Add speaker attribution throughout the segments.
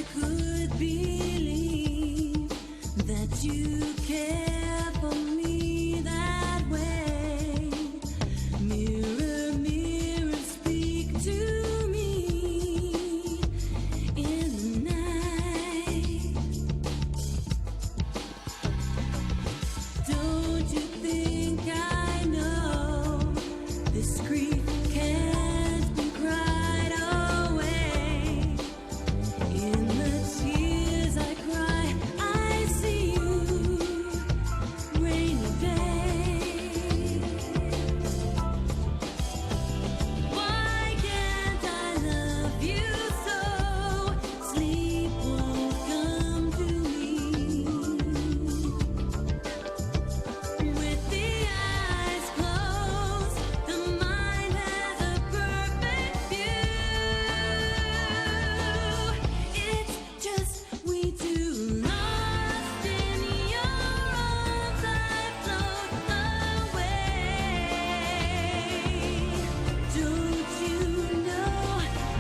Speaker 1: I could believe that you care for me that way. Mirror, mirror, speak to me in the night. Don't you think I know this grief can't be cried away? In the tears I cry, I see you, rainy day. Why can't I love you so? Sleep won't come to me. With the eyes closed, the mind has a perfect view. It's just we two, lost in your arms, I float away. Don't you know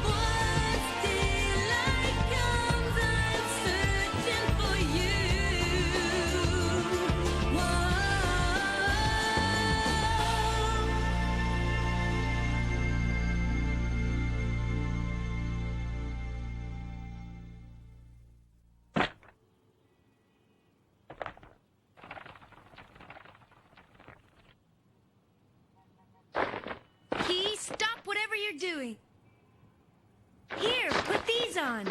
Speaker 1: once daylight comes, I'm searching for you. Whoa. Key, stop whatever you're doing. Here, put these on.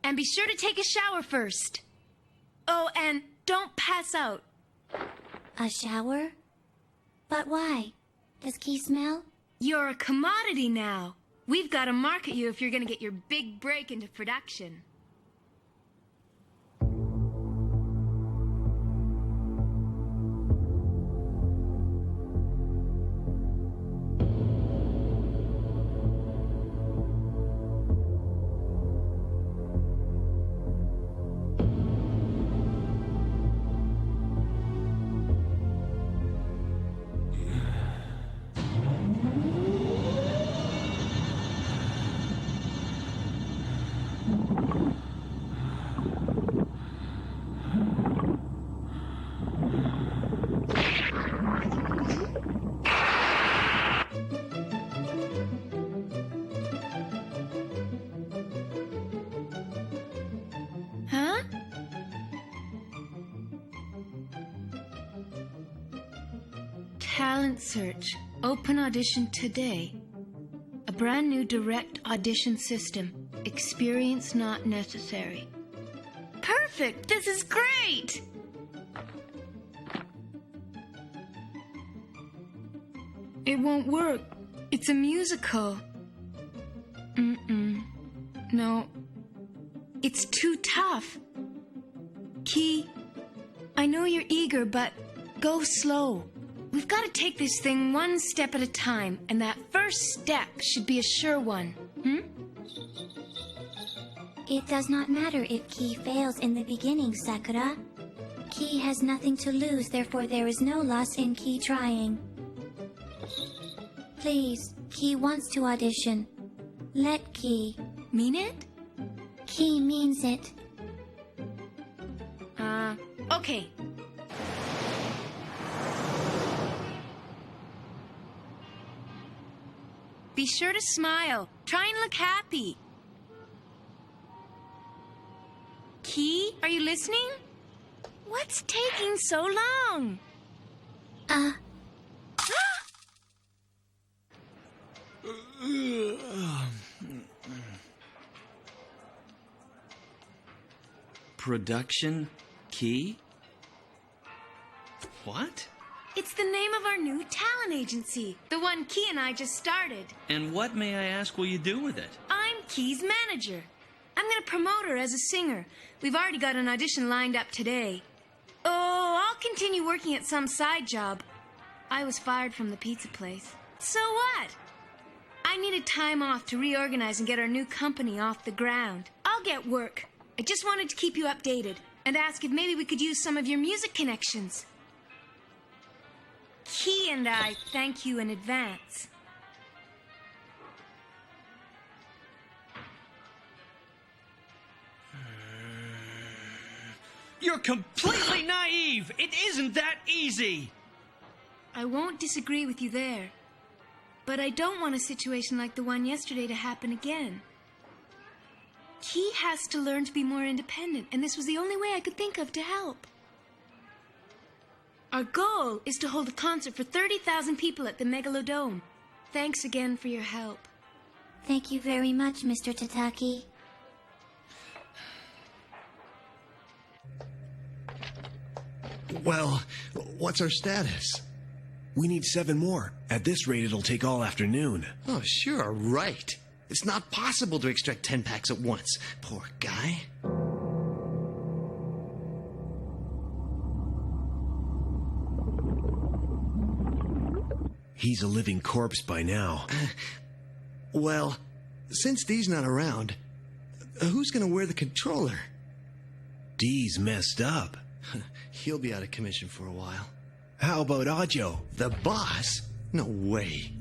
Speaker 1: And be sure to take a shower first. Oh, and don't pass out.
Speaker 2: A shower? But why? Does Key smell?
Speaker 1: You're a commodity now. We've got to market you if you're going to get your big break into production. Huh? Talent search. Open audition today. A brand new direct audition system. Experience not necessary. Perfect! This is great! It won't work. It's a musical. No. It's too tough. Key, I know you're eager, but go slow. We've got to take this thing one step at a time, and that first step should be a sure one.
Speaker 2: It does not matter if Key fails in the beginning, Sakura. Key has nothing to lose, therefore there is no loss in Key trying. Please, Key wants to audition. Let Key.
Speaker 1: Mean it?
Speaker 2: Key means it.
Speaker 1: Okay. Be sure to smile. Try and look happy. Key, are you listening? What's taking so long?
Speaker 3: Production Key? What?
Speaker 1: It's the name of our new talent agency, the one Key and I just started.
Speaker 3: And what, may I ask, will you do with it?
Speaker 1: I'm Key's manager. I'm going to promote her as a singer. We've already got an audition lined up today. Oh, I'll continue working at some side job. I was fired from the pizza place. So what? I needed time off to reorganize and get our new company off the ground. I'll get work. I just wanted to keep you updated and ask if maybe we could use some of your music connections. Key and I thank you in advance.
Speaker 3: You're completely naive! It isn't that easy!
Speaker 1: I won't disagree with you there. But I don't want a situation like the one yesterday to happen again. Key has to learn to be more independent, and this was the only way I could think of to help. Our goal is to hold a concert for 30,000 people at the Megalodome. Thanks again for your help.
Speaker 2: Thank you very much, Mr. Tataki.
Speaker 4: Well, what's our status? We need 7 more. At this rate, it'll take all afternoon.
Speaker 5: Oh, sure, right. It's not possible to extract 10 packs at once. Poor guy.
Speaker 4: He's a living corpse by now.
Speaker 5: Well, since Dee's not around, who's gonna wear the controller?
Speaker 4: Dee's messed up.
Speaker 5: He'll be out of commission for a while.
Speaker 4: How about Ajo?
Speaker 5: The boss? No way.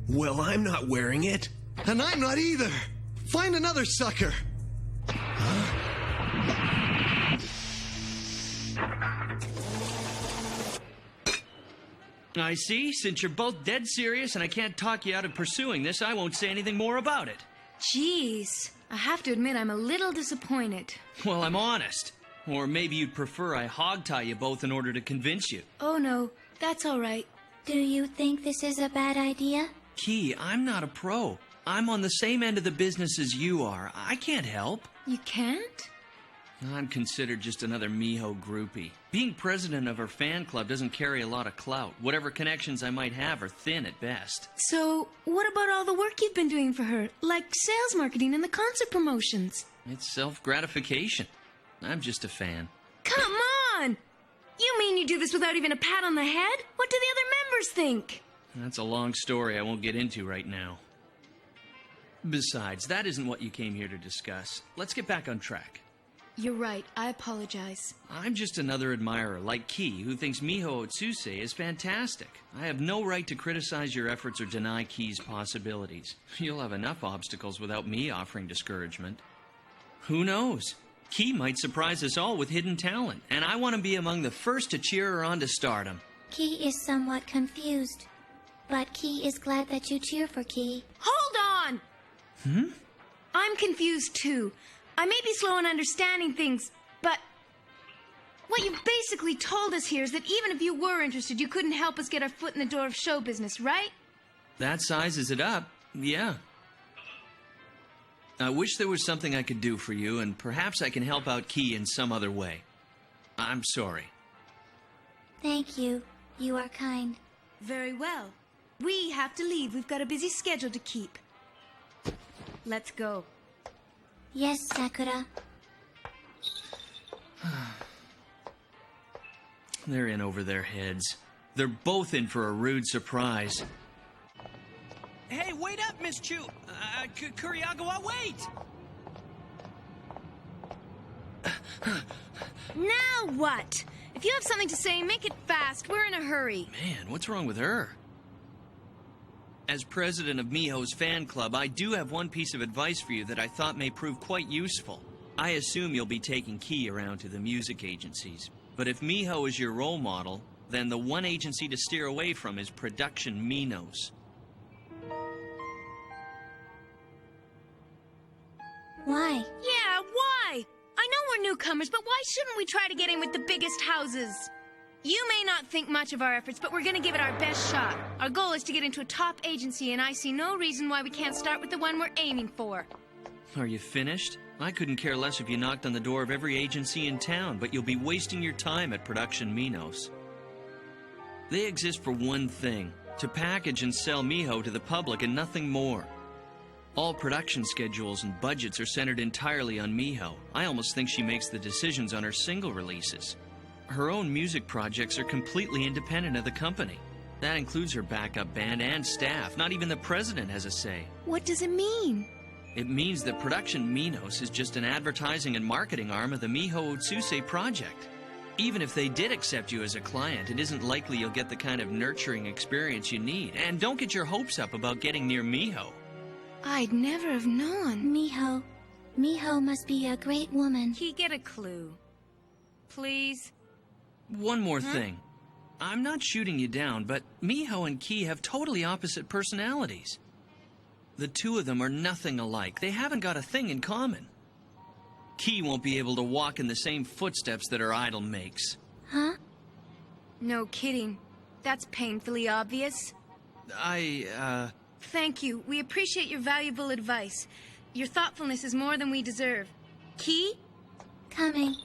Speaker 4: Well, I'm not wearing it.
Speaker 5: And I'm not either. Find another sucker.
Speaker 3: I see. Since you're both dead serious and I can't talk you out of pursuing this, I won't say anything more about it.
Speaker 1: Jeez, I have to admit I'm a little disappointed.
Speaker 3: Well, I'm honest. Or maybe you'd prefer I hog-tie you both in order to convince you.
Speaker 1: Oh no, that's all right.
Speaker 2: Do you think this is a bad idea?
Speaker 3: Key, I'm not a pro. I'm on the same end of the business as you are. I can't help.
Speaker 1: You can't?
Speaker 3: I'm considered just another Miho groupie. Being president of her fan club doesn't carry a lot of clout. Whatever connections I might have are thin at best.
Speaker 1: So, what about all the work you've been doing for her? Like sales marketing and the concert promotions?
Speaker 3: It's self-gratification. I'm just a fan.
Speaker 1: Come on! You mean you do this without even a pat on the head? What do the other members think?
Speaker 3: That's a long story I won't get into right now. Besides, that isn't what you came here to discuss. Let's get back on track.
Speaker 1: You're right. I apologize.
Speaker 3: I'm just another admirer, like Key, who thinks Miho Otsuse is fantastic. I have no right to criticize your efforts or deny Key's possibilities. You'll have enough obstacles without me offering discouragement. Who knows? Key might surprise us all with hidden talent, and I want to be among the first to cheer her on to stardom.
Speaker 2: Key is somewhat confused, but Key is glad that you cheer for Key.
Speaker 1: Hold on! I'm confused too. I may be slow in understanding things, but what you've basically told us here is that even if you were interested, you couldn't help us get our foot in the door of show business, right?
Speaker 3: That sizes it up, yeah. I wish there was something I could do for you, and perhaps I can help out Key in some other way. I'm sorry.
Speaker 2: Thank you. You are kind.
Speaker 1: Very well. We have to leave. We've got a busy schedule to keep. Let's go.
Speaker 2: Yes, Sakura.
Speaker 3: They're in over their heads. They're both in for a rude surprise. Hey, wait up, Miss Chu! Kuriagawa, wait!
Speaker 1: Now what? If you have something to say, make it fast. We're in a hurry.
Speaker 3: Man, what's wrong with her? As president of Miho's fan club, I do have one piece of advice for you that I thought may prove quite useful. I assume you'll be taking Key around to the music agencies. But if Miho is your role model, then the one agency to steer away from is Production Minos.
Speaker 2: Why?
Speaker 1: Yeah, why? I know we're newcomers, but why shouldn't we try to get in with the biggest houses? You may not think much of our efforts, but we're going to give it our best shot. Our goal is to get into a top agency, and I see no reason why we can't start with the one we're aiming for.
Speaker 3: Are you finished? I couldn't care less if you knocked on the door of every agency in town, but you'll be wasting your time at Production Minos. They exist for one thing, to package and sell Miho to the public and nothing more. All production schedules and budgets are centered entirely on Miho. I almost think she makes the decisions on her single releases. Her own music projects are completely independent of the company. That includes her backup band and staff. Not even the president has a say.
Speaker 1: What does it mean?
Speaker 3: It means that Production Minos is just an advertising and marketing arm of the Miho Otsuse project. Even if they did accept you as a client, it isn't likely you'll get the kind of nurturing experience you need. And don't get your hopes up about getting near Miho.
Speaker 1: I'd never have known.
Speaker 2: Miho. Miho must be a great woman.
Speaker 1: Key, get a clue. Please?
Speaker 3: One more thing. I'm not shooting you down, but Miho and Key have totally opposite personalities. The two of them are nothing alike. They haven't got a thing in common. Key won't be able to walk in the same footsteps that her idol makes.
Speaker 2: Huh?
Speaker 1: No kidding. That's painfully obvious. Thank you. We appreciate your valuable advice. Your thoughtfulness is more than we deserve. Key?
Speaker 2: Coming.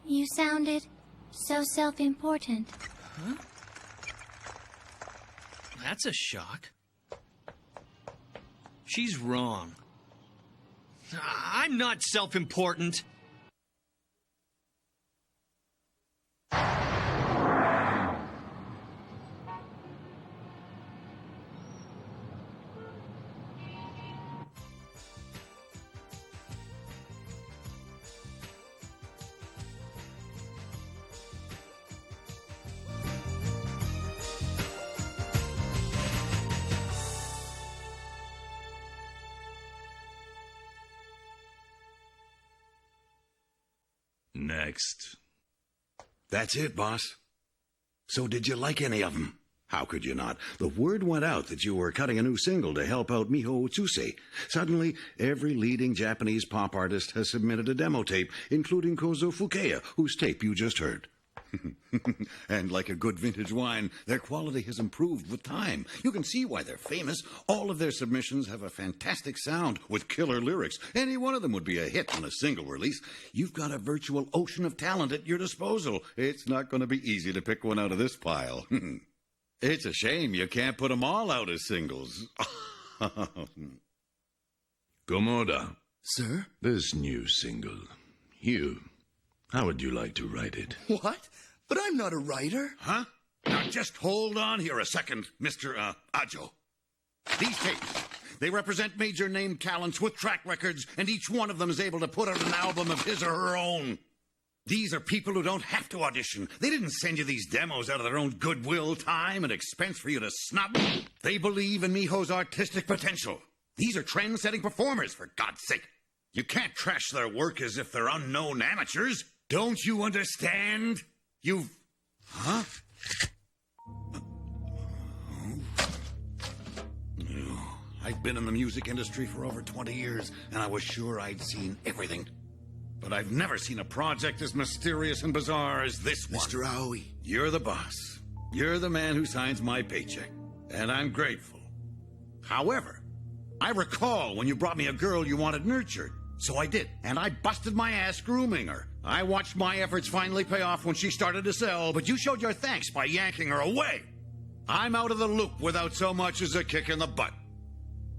Speaker 2: You sounded so self-important.
Speaker 3: Huh? That's a shock. She's wrong. I'm not self-important.
Speaker 6: Next.
Speaker 7: That's it, boss. So did you like any of them? How could you not? The word went out that you were cutting a new single to help out Miho Utsuse. Suddenly, every leading Japanese pop artist has submitted a demo tape, including Kozo Fukeya, whose tape you just heard. And like a good vintage wine, their quality has improved with time. You can see why they're famous. All of their submissions have a fantastic sound with killer lyrics. Any one of them would be a hit on a single release. You've got a virtual ocean of talent at your disposal. It's not going to be easy to pick one out of this pile. It's a shame you can't put them all out as singles.
Speaker 6: Komoda.
Speaker 5: Sir?
Speaker 6: This new single. You. How would you like to write it?
Speaker 5: What? But I'm not a writer.
Speaker 7: Huh? Now just hold on here a second, Mr. Ajo. These tapes, they represent major name talents with track records, and each one of them is able to put out an album of his or her own. These are people who don't have to audition. They didn't send you these demos out of their own goodwill, time, and expense for you to snub. They believe in Miho's artistic potential. These are trend-setting performers, for God's sake. You can't trash their work as if they're unknown amateurs. Don't you understand? You've... Huh? I've been in the music industry for over 20 years, and I was sure I'd seen everything. But I've never seen a project as mysterious and bizarre as this one.
Speaker 5: Mr. Aoi.
Speaker 7: You're the boss. You're the man who signs my paycheck, and I'm grateful. However, I recall when you brought me a girl you wanted nurtured. So I did, and I busted my ass grooming her. I watched my efforts finally pay off when she started to sell, but you showed your thanks by yanking her away. I'm out of the loop without so much as a kick in the butt.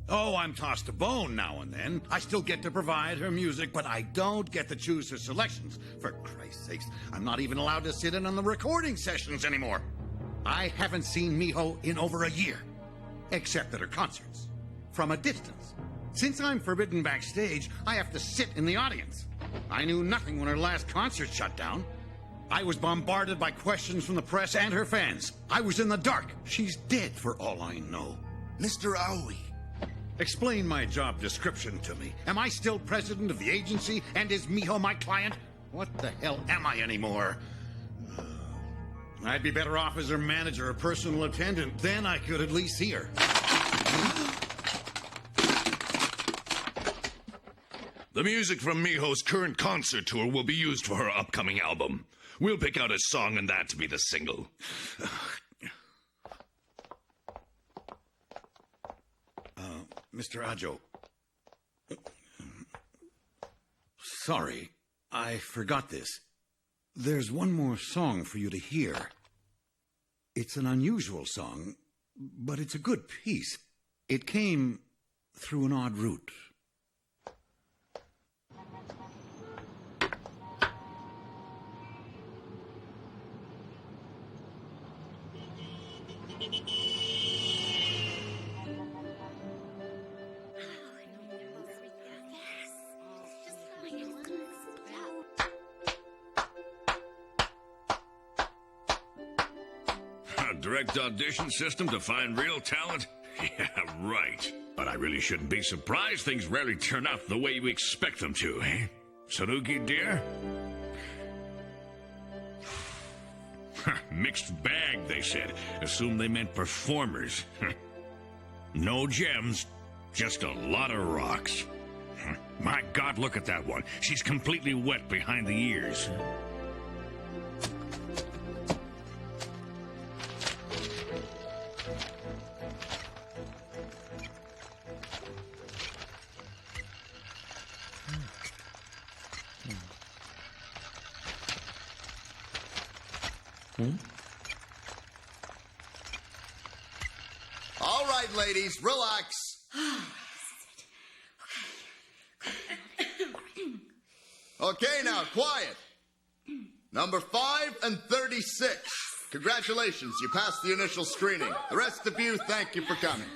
Speaker 7: Oh, I'm tossed a bone now and then. I still get to provide her music, but I don't get to choose her selections. For Christ's sakes, I'm not even allowed to sit in on the recording sessions anymore. I haven't seen Miho in over a year, except at her concerts, from a distance. Since I'm forbidden backstage, I have to sit in the audience. I knew nothing when her last concert shut down. I was bombarded by questions from the press and her fans. I was in the dark. She's dead for all I know.
Speaker 5: Mr. Aoi.
Speaker 7: Explain my job description to me. Am I still president of the agency, and is Miho my client? What the hell am I anymore? I'd be better off as her manager or personal attendant. Then I could at least see her.
Speaker 6: The music from Miho's current concert tour will be used for her upcoming album. We'll pick out a song and that to be the single.
Speaker 7: Mr. Ajo. Sorry, I forgot this. There's one more song for you to hear. It's an unusual song, but it's a good piece. It came through an odd route.
Speaker 6: A direct audition system to find real talent? Yeah, right. But I really shouldn't be surprised. Things rarely turn out the way you expect them to, eh? Saruki, dear? Mixed bag, they said. Assumed they meant performers. No gems, just a lot of rocks. My God, look at that one. She's completely wet behind the ears.
Speaker 8: All right, ladies, relax. Okay, now, quiet. Number 5 and 36. Congratulations, you passed the initial screening. The rest of you, thank you for coming.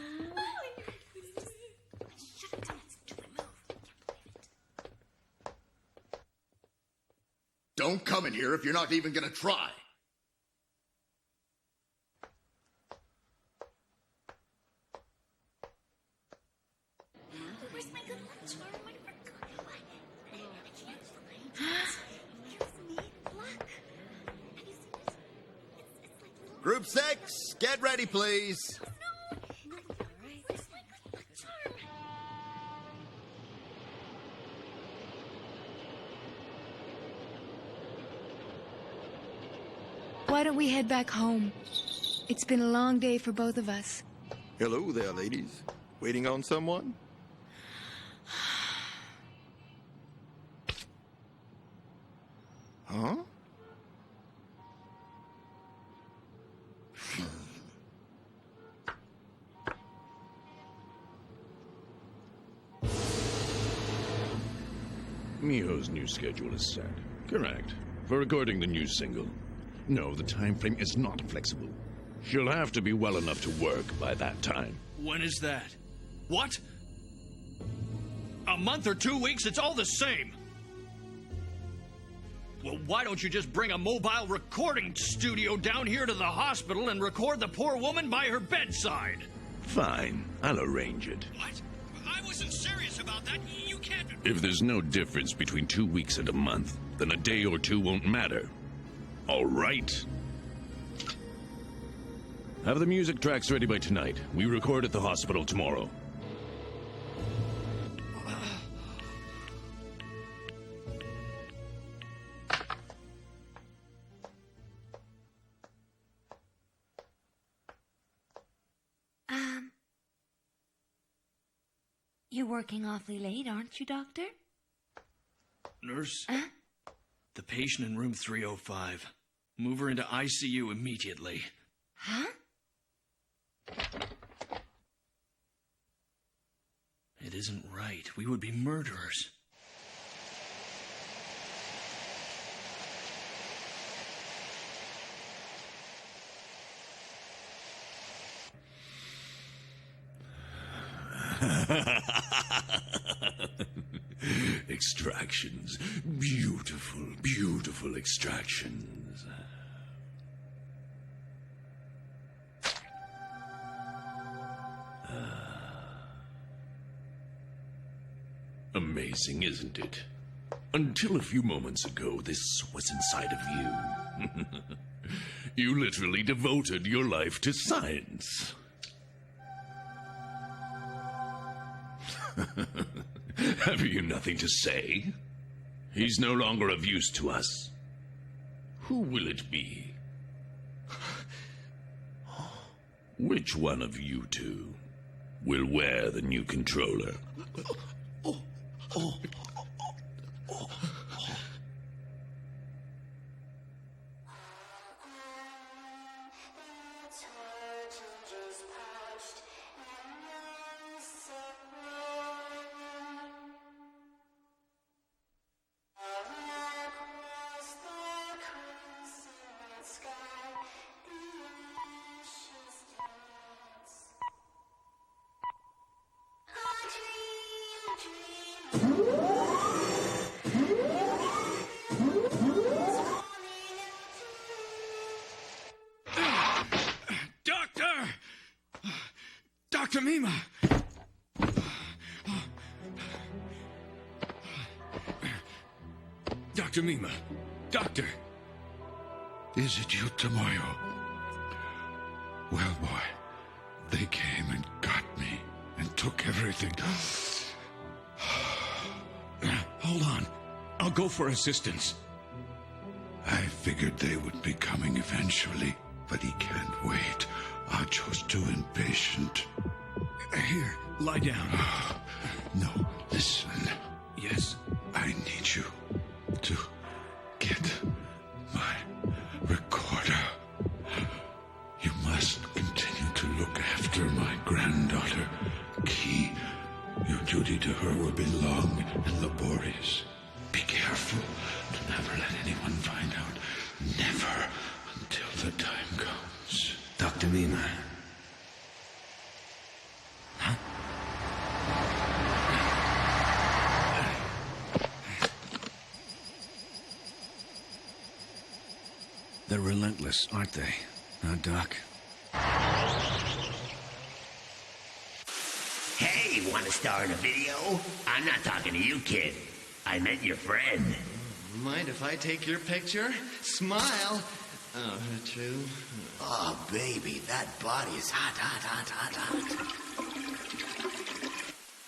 Speaker 8: Don't come in here if you're not even gonna try. Group 6, get ready, please.
Speaker 1: Why don't we head back home? It's been a long day for both of us.
Speaker 9: Hello there, ladies. Waiting on someone? Huh?
Speaker 6: Miho's new schedule is set. Correct. For recording the new single. No, the time frame is not flexible. She'll have to be well enough to work by that time.
Speaker 3: When is that? What? A month or 2 weeks? It's all the same. Well, why don't you just bring a mobile recording studio down here to the hospital and record the poor woman by her bedside?
Speaker 6: Fine. I'll arrange it.
Speaker 3: What? I wasn't serious about that. You can't...
Speaker 6: If there's no difference between 2 weeks and a month, then a day or two won't matter. All right. Have the music tracks ready by tonight. We record at the hospital tomorrow.
Speaker 2: You're working awfully late, aren't you, Doctor?
Speaker 3: Nurse? The patient in room 305. Move her into ICU immediately.
Speaker 2: Huh?
Speaker 3: It isn't right. We would be murderers.
Speaker 6: Extractions. Beautiful, beautiful extractions. Amazing, isn't it? Until a few moments ago, this was inside of you. You literally devoted your life to science. Have you nothing to say? He's no longer of use to us. Who will it be? Which one of you two will wear the new controller? Dr. Mima! Dr. Mima! Doctor!
Speaker 10: Is it you, Tomoyo? Well, boy, they came and got me and took everything.
Speaker 6: Hold on. I'll go for assistance.
Speaker 10: I figured they would be coming eventually, but he can't wait. Acho's too impatient.
Speaker 6: Here, lie down.
Speaker 10: No, listen.
Speaker 6: Yes?
Speaker 10: I need you to get my recorder. You must continue to look after my granddaughter, Key. Your duty to her will be long and laborious. Be careful to never let anyone find out. Never until the time comes.
Speaker 11: Dr. Mima.
Speaker 6: Huh? They're relentless, aren't they? Huh, Doc?
Speaker 11: Hey, you want to star in a video? I'm not talking to you, kid. I meant your friend.
Speaker 5: Mind if I take your picture? Smile. Oh, true.
Speaker 11: Oh, baby, that body is hot, hot, hot, hot, hot.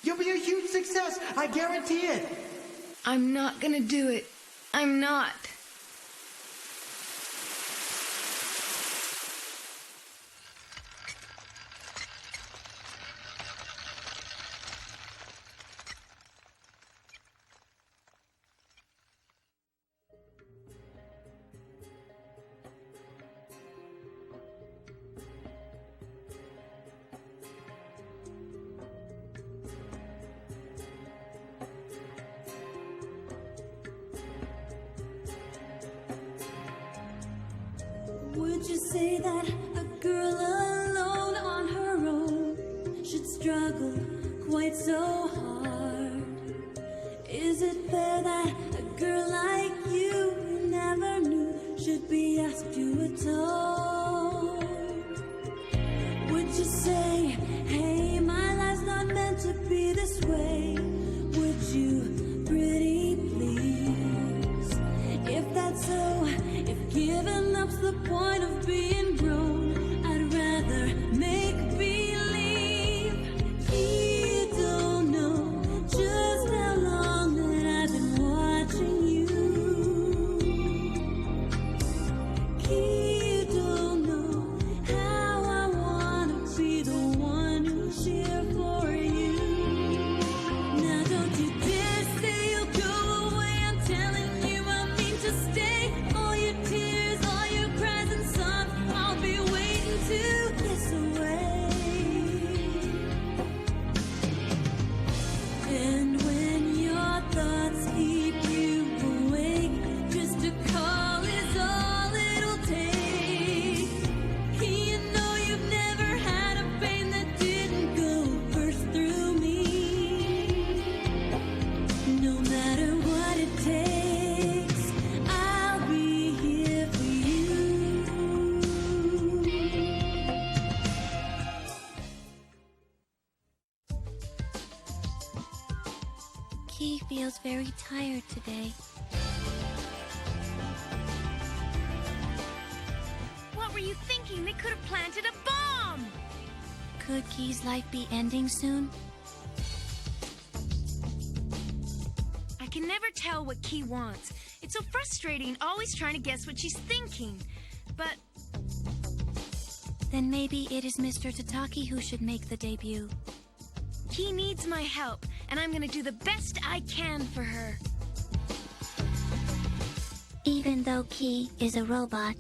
Speaker 12: You'll be a huge success. I guarantee it.
Speaker 1: I'm not gonna do it. I'm not.
Speaker 13: Would you say that a girl alone on her own should struggle quite so hard? Is it fair that a girl like you who never knew should be asked to atone? Would you say, hey, my life's not meant to be this way? Would you, pretty please? If that's so, if giving up's the point of being grown, I'd rather make believe. You don't know just how long that I've been watching you. You don't know how I wanna be the one who'll cheer for you. Now don't you dare say you'll go away. I'm telling you I mean to stay. All your tears, all your cries and sobs, I'll be waiting to kiss away. And when your thoughts keep you awake, just a call is all it'll take. You know you've never had a pain that didn't go first through me. No matter what it takes, I'll be here for you.
Speaker 2: Key feels very tired today.
Speaker 1: What were you thinking? They could have planted a bomb!
Speaker 2: Could Key's life be ending soon?
Speaker 1: I can never tell what Key wants. It's so frustrating, always trying to guess what she's thinking. But
Speaker 2: Then maybe it is Mr. Tataki who should make the debut.
Speaker 1: Key needs my help, and I'm gonna do the best I can for her.
Speaker 2: Even though Key is a robot,